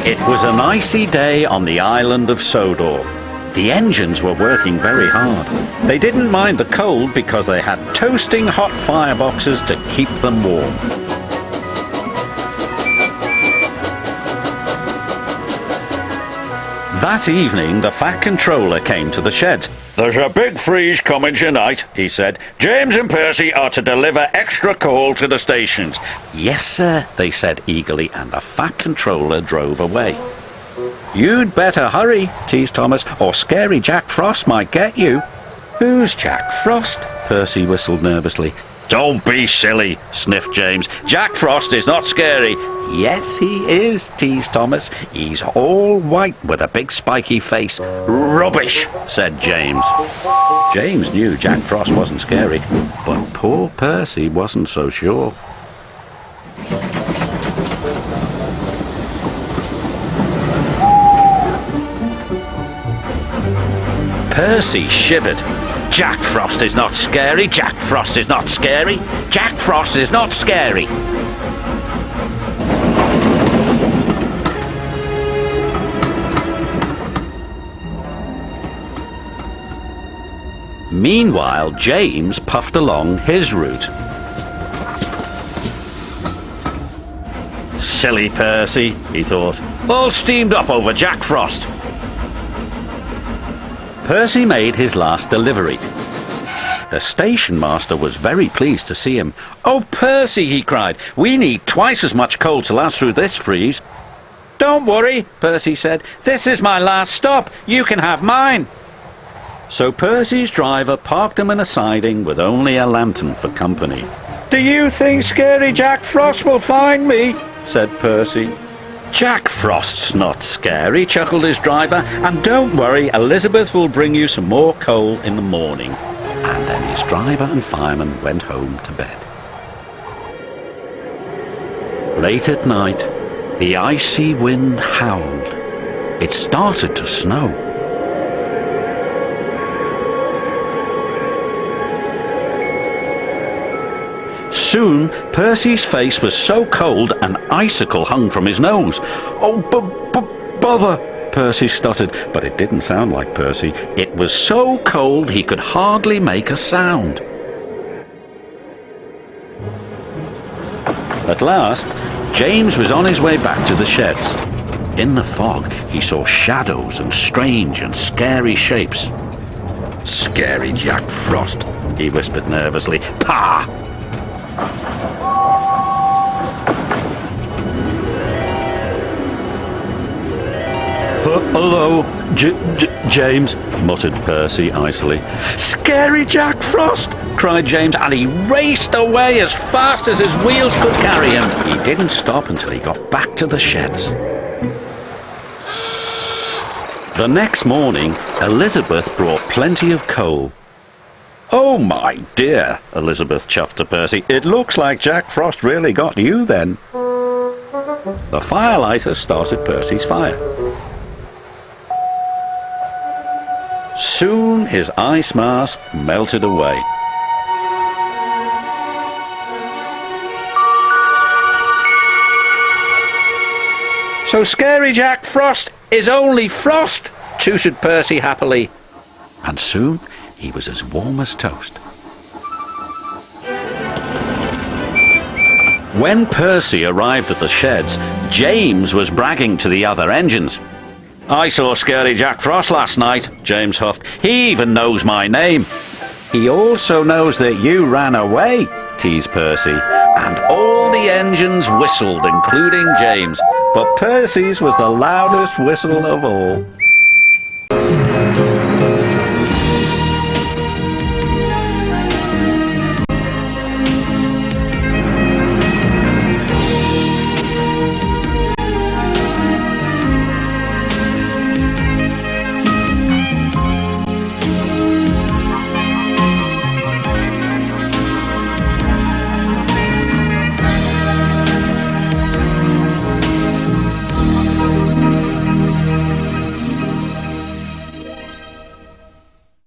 It was an icy day on the island of Sodor. The engines were working very hard. They didn't mind the cold because they had toasting hot fireboxes to keep them warm. That evening, the Fat Controller came to the shed. "There's a big freeze coming tonight," he said. "James and Percy are to deliver extra coal to the stations." "Yes, sir," they said eagerly, and the Fat Controller drove away. "You'd better hurry," teased Thomas, "or Scary Jack Frost might get you." "Who's Jack Frost?" Percy whistled nervously. "Don't be silly," sniffed James. "Jack Frost is not scary." "Yes, he is," teased Thomas. "He's all white with a big spiky face." "Rubbish," said James. James knew Jack Frost wasn't scary, but poor Percy wasn't so sure. Percy shivered. "Jack Frost is not scary. Jack Frost is not scary. Jack Frost is not scary." Meanwhile, James puffed along his route. "Silly Percy," he thought. "All steamed up over Jack Frost." Percy made his last delivery. The station master was very pleased to see him. "Oh, Percy," he cried, "we need twice as much coal to last through this freeze." "Don't worry," Percy said. "This is my last stop. You can have mine." So Percy's driver parked him in a siding with only a lantern for company. "Do you think Scary Jack Frost will find me?" said Percy. "Jack Frost's not scary," chuckled his driver, "and don't worry, Elizabeth will bring you some more coal in the morning." And then his driver and fireman went home to bed. Late at night, the icy wind howled. It started to snow. Soon, Percy's face was so cold an icicle hung from his nose. "Oh, bother," Percy stuttered, but it didn't sound like Percy. It was so cold he could hardly make a sound. At last, James was on his way back to the sheds. In the fog, he saw shadows and strange and scary shapes. "Scary Jack Frost," he whispered nervously. "Pah!" "Hello, James," muttered Percy icily. "Scary Jack Frost!" cried James, and he raced away as fast as his wheels could carry him. He didn't stop until he got back to the sheds. The next morning, Elizabeth brought plenty of coal. "Oh, my dear," Elizabeth chuffed to Percy, "it looks like Jack Frost really got you then." The firelighter started Percy's fire. Soon his ice mask melted away. "So Scary Jack Frost is only frost," tooted Percy happily. And soon he was as warm as toast. When Percy arrived at the sheds, James was bragging to the other engines. "I saw Scary Jack Frost last night," James huffed. "He even knows my name." "He also knows that you ran away," teased Percy. And all the engines whistled, including James. But Percy's was the loudest whistle of all.